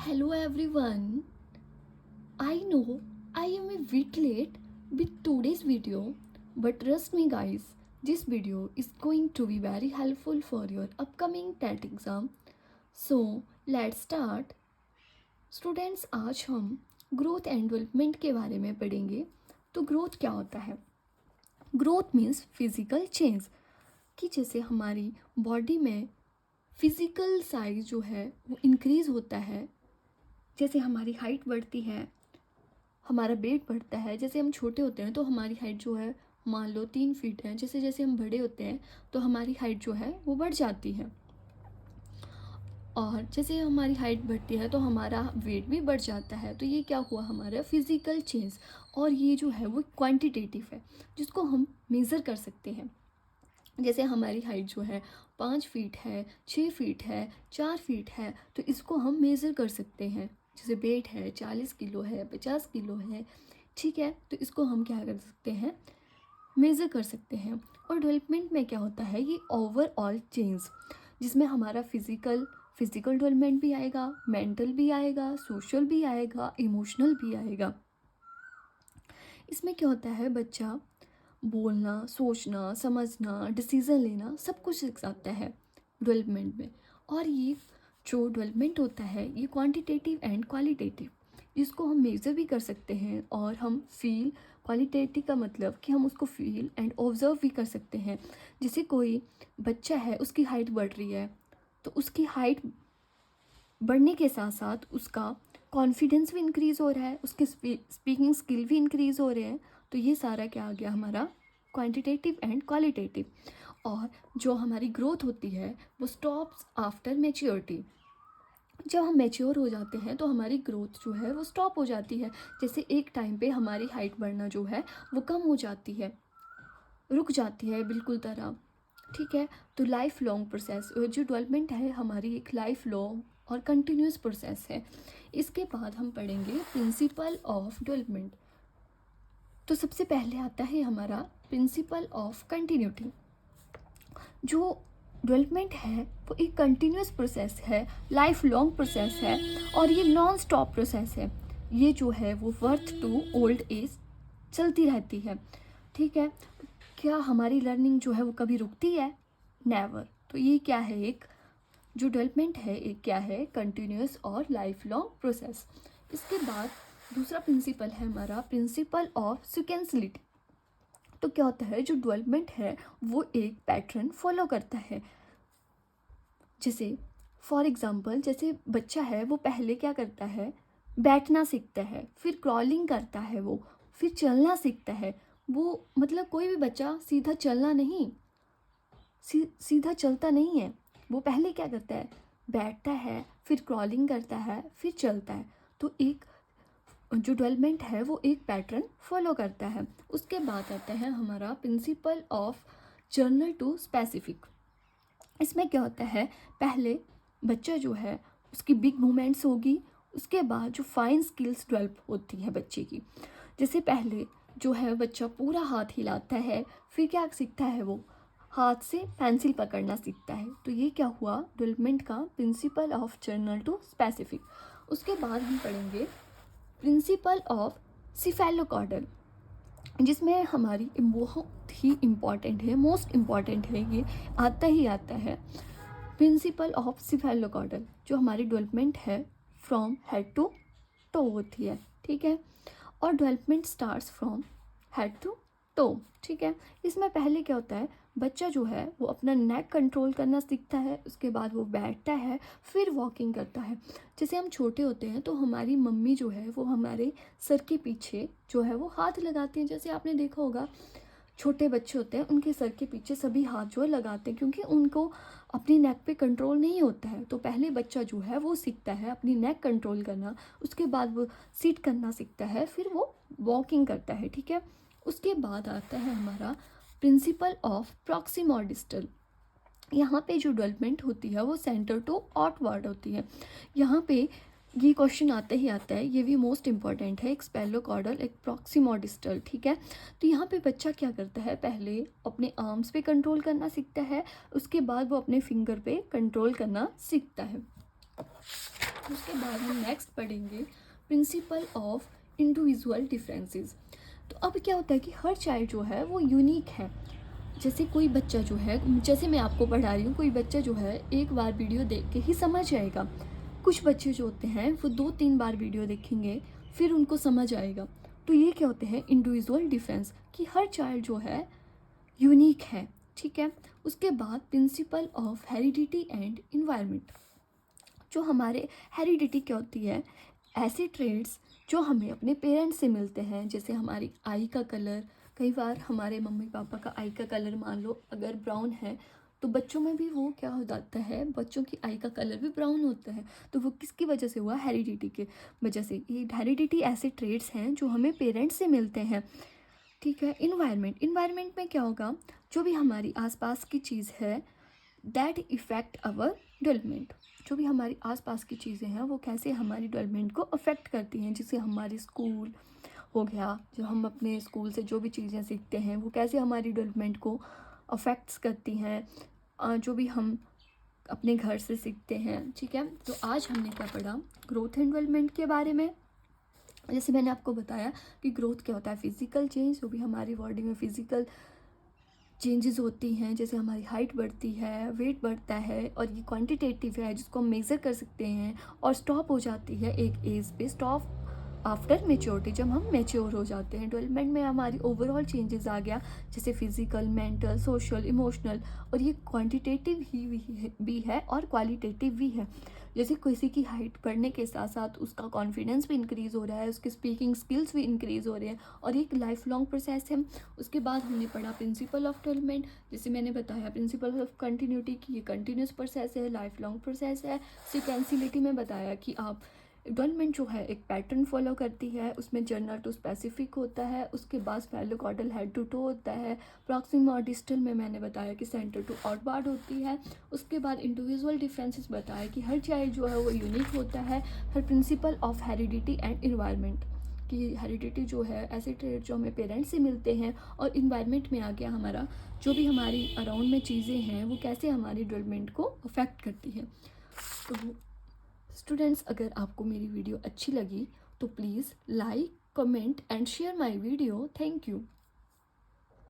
Hello everyone. I know I am a bit late with today's video, but trust me guys, this video is going to be very helpful for your upcoming TET exam. So let's start. Students आज हम growth and development के बारे में पढ़ेंगे। तो growth क्या होता है? ग्रोथ मीन्स फिजिकल चेंज, कि जैसे हमारी बॉडी में फिजिकल साइज जो है वो इंक्रीज होता है। जैसे हमारी हाइट बढ़ती है, हमारा वेट बढ़ता है। जैसे हम छोटे होते हैं तो हमारी हाइट जो है मान लो 3 फीट है। जैसे जैसे हम बड़े होते हैं तो हमारी हाइट जो है वो बढ़ जाती है, और जैसे हमारी हाइट बढ़ती है तो हमारा वेट भी बढ़ जाता है। तो ये क्या हुआ, हमारा फिजिकल चेंज। और ये जो है वो क्वांटिटेटिव है, जिसको हम मेज़र कर सकते हैं। जैसे हमारी हाइट जो है 5 फीट है, 6 फीट है, 4 फीट है, तो इसको हम मेज़र कर सकते हैं। जैसे वेट है 40 किलो है, 50 किलो है, ठीक है, तो इसको हम क्या कर सकते हैं, मेज़र कर सकते हैं। और डेवलपमेंट में क्या होता है, ये ओवरऑल चेंज, जिसमें हमारा फिजिकल डेवलपमेंट भी आएगा, मेंटल भी आएगा, सोशल भी आएगा, इमोशनल भी आएगा। इसमें क्या होता है, बच्चा बोलना, सोचना, समझना, डिसीज़न लेना सब कुछ सीख सकता है डेवलपमेंट में। और ये जो डेवलपमेंट होता है ये क्वांटिटेटिव एंड क्वालिटेटिव, इसको हम मेज़र भी कर सकते हैं और हम फील, क्वालिटेटिव का मतलब कि हम उसको फील एंड ऑब्जर्व भी कर सकते हैं। जैसे कोई बच्चा है, उसकी हाइट बढ़ रही है, तो उसकी हाइट बढ़ने के साथ साथ उसका कॉन्फिडेंस भी इंक्रीज़ हो रहा है, उसके स्पीकिंग स्किल भी इंक्रीज़ हो रहे हैं। तो ये सारा क्या आ गया हमारा, क्वांटिटेटिव एंड क्वालिटेटिव। और जो हमारी ग्रोथ होती है वो स्टॉप्स आफ्टर मैच्योरिटी। जब हम मैच्योर हो जाते हैं तो हमारी ग्रोथ जो है वो स्टॉप हो जाती है। जैसे एक टाइम पे हमारी हाइट बढ़ना जो है वो कम हो जाती है, रुक जाती है बिल्कुल तरह, ठीक है। तो लाइफ लॉन्ग प्रोसेस जो डेवलपमेंट है हमारी एक लाइफ लॉन्ग और कंटिन्यूस प्रोसेस है। इसके बाद हम पढ़ेंगे प्रिंसिपल ऑफ डेवलपमेंट। तो सबसे पहले आता है हमारा प्रिंसिपल ऑफ कंटिन्यूटी। जो डेवलपमेंट है वो एक कंटिन्यूस प्रोसेस है, लाइफ लॉन्ग प्रोसेस है, और ये नॉन स्टॉप प्रोसेस है। ये जो है वो वर्थ टू ओल्ड एज चलती रहती है, ठीक है। क्या हमारी लर्निंग जो है वो कभी रुकती है? नेवर। तो ये क्या है, एक जो डेवलपमेंट है एक क्या है, कंटिन्यूस और लाइफ लॉन्ग प्रोसेस। इसके बाद दूसरा प्रिंसिपल है हमारा प्रिंसिपल ऑफ सिक्वेंसलिटी। तो क्या होता है, जो डेवलपमेंट है वो एक पैटर्न फॉलो करता है। जैसे फॉर एग्जांपल, जैसे बच्चा है वो पहले क्या करता है, बैठना सीखता है, फिर क्रॉलिंग करता है, वो फिर चलना सीखता है। वो मतलब कोई भी बच्चा सीधा चलना नहीं, सीधा चलता नहीं है। वो पहले क्या करता है, बैठता है, फिर क्रॉलिंग करता है, फिर चलता है। तो एक जो डेवलपमेंट है वो एक पैटर्न फॉलो करता है। उसके बाद आता है हमारा principle of general to specific. इसमें क्या होता है, पहले बच्चा जो है उसकी बिग मूवमेंट्स होगी, उसके बाद जो फाइन स्किल्स डेवलप होती है बच्चे की। जैसे पहले जो है बच्चा पूरा हाथ हिलाता है, फिर क्या सीखता है, वो हाथ से पेंसिल पकड़ना सीखता है। तो ये क्या हुआ, डेवलपमेंट का principle of general to specific. उसके बाद हम पढ़ेंगे प्रिंसिपल ऑफ सिफेलोकॉर्डल, जिसमें हमारी बहुत ही इम्पॉर्टेंट है, मोस्ट इम्पॉर्टेंट है, ये आता ही आता है प्रिंसिपल ऑफ सिफेलोकॉर्डल, जो हमारी डेवलपमेंट है फ्रॉम हेड टू टो होती है, ठीक है। और development starts from head to toe, ठीक है। इसमें पहले क्या होता है, बच्चा जो है वो अपना नेक कंट्रोल करना सीखता है, उसके बाद वो बैठता है, फिर वॉकिंग करता है। जैसे हम छोटे होते हैं तो हमारी मम्मी जो है वो हमारे सर के पीछे जो है वो हाथ लगाती हैं। जैसे आपने देखा होगा छोटे बच्चे होते हैं उनके सर के पीछे सभी हाथ जो है लगाते हैं, क्योंकि उनको अपनी नेक पे कंट्रोल नहीं होता है। तो पहले बच्चा जो है वो सीखता है अपनी नेक कंट्रोल करना, उसके बाद वो सीट करना सीखता है, फिर वो वॉकिंग करता है, ठीक है। उसके बाद आता है हमारा प्रिंसिपल ऑफ प्रॉक्सिमल डिस्टल। यहाँ पे जो डेवलपमेंट होती है वो सेंटर टू आउटवर्ड होती है। यहाँ पे ये क्वेश्चन आता ही आता है, ये भी मोस्ट इंपॉर्टेंट है, एक स्पेलोकॉर्डल एक प्रॉक्सिमल डिस्टल, ठीक है। तो यहाँ पे बच्चा क्या करता है, पहले अपने आर्म्स पे कंट्रोल करना सीखता है, उसके बाद वो अपने फिंगर पे कंट्रोल करना सीखता है। उसके बाद हम नेक्स्ट पढ़ेंगे प्रिंसिपल ऑफ इंडिविजुअल डिफरेंसेस। तो अब क्या होता है कि हर चाइल्ड जो है वो यूनिक है। जैसे कोई बच्चा जो है, जैसे मैं आपको पढ़ा रही हूँ, कोई बच्चा जो है एक बार वीडियो देख के ही समझ जाएगा। कुछ बच्चे जो होते हैं वो 2-3 बार वीडियो देखेंगे फिर उनको समझ आएगा। तो ये क्या होते हैं इंडिविजुअल डिफरेंस, कि हर चाइल्ड जो है यूनिक है। ठीक है। उसके बाद principal of heredity and environment. जो हमारे हेरिडिटी क्या होती है, ऐसे ट्रेड्स जो हमें अपने पेरेंट्स से मिलते हैं। जैसे हमारी आई का कलर, कई बार हमारे मम्मी पापा का आई का कलर मान लो अगर ब्राउन है तो बच्चों में भी वो क्या हो जाता है, बच्चों की आई का कलर भी ब्राउन होता है। तो वो किसकी वजह से हुआ, हेरिडिटी के वजह से। ये हेरिडिटी ऐसे ट्रेड्स हैं जो हमें पेरेंट्स से मिलते हैं। ठीक है। इन्वायरमेंट, इन्वायरमेंट में क्या होगा, जो भी हमारी आसपास की चीज़ है दैट इफ़ेक्ट आवर डेवलपमेंट। जो भी हमारी आसपास की चीज़ें हैं वो कैसे हमारी डेवलपमेंट को अफेक्ट करती हैं। जैसे हमारे स्कूल हो गया, जो हम अपने स्कूल से जो भी चीज़ें सीखते हैं वो कैसे हमारी डेवलपमेंट को अफेक्ट्स करती हैं, जो भी हम अपने घर से सीखते हैं। ठीक है। तो आज हमने क्या पढ़ा, ग्रोथ एंड डेवलपमेंट के बारे में। जैसे मैंने आपको बताया कि ग्रोथ क्या होता है, फिजिकल चेंज, जो भी हमारी बॉडी में फिजिकल चेंजेस होती हैं। जैसे हमारी हाइट बढ़ती है, वेट बढ़ता है, और ये क्वांटिटेटिव है जिसको हम मेज़र कर सकते हैं। और स्टॉप हो जाती है एक एज पे, स्टॉप आफ्टर मेच्योरिटी, जब हम मेच्योर हो जाते हैं। डेवलपमेंट में हमारी ओवरऑल चेंजेस आ गया, जैसे फिजिकल, मेंटल, सोशल, इमोशनल। और ये क्वांटिटेटिव ही भी है और क्वालिटेटिव भी है। जैसे किसी की हाइट बढ़ने के साथ साथ उसका कॉन्फिडेंस भी इंक्रीज़ हो रहा है, उसके स्पीकिंग स्किल्स भी इंक्रीज़ हो रहे हैं, और एक लाइफ लॉन्ग प्रोसेस है। उसके बाद हमने पढ़ा प्रिंसिपल ऑफ डेवलपमेंट। जैसे मैंने बताया प्रिंसिपल ऑफ कंटिन्यूटी की ये कंटिन्यूस प्रोसेस है, लाइफ लॉन्ग प्रोसेस है। सिक्वेंसिलिटी में बताया कि आप डेवलपमेंट जो है एक पैटर्न फॉलो करती है, उसमें जनरल टू स्पेसिफिक होता है, उसके बाद फैलोकॉर्डल हेड टू टो होता है। प्रॉक्सिमा और डिस्टल में मैंने बताया कि सेंटर टू आउटवार्ड होती है। उसके बाद इंडिविजुअल डिफरेंसेस बताया कि हर चाइल्ड जो है वो यूनिक होता है। हर principle of heredity and environment, कि हेरिडिटी जो है ऐसे ट्रेड जो हमें पेरेंट्स से मिलते हैं, और इन्वायरमेंट में आ गया हमारा जो भी हमारी अराउंड में चीज़ें हैं वो कैसे हमारी डेवलपमेंट को अफेक्ट करती है। तो स्टूडेंट्स, अगर आपको मेरी वीडियो अच्छी लगी तो please like, comment and share my video. Thank you.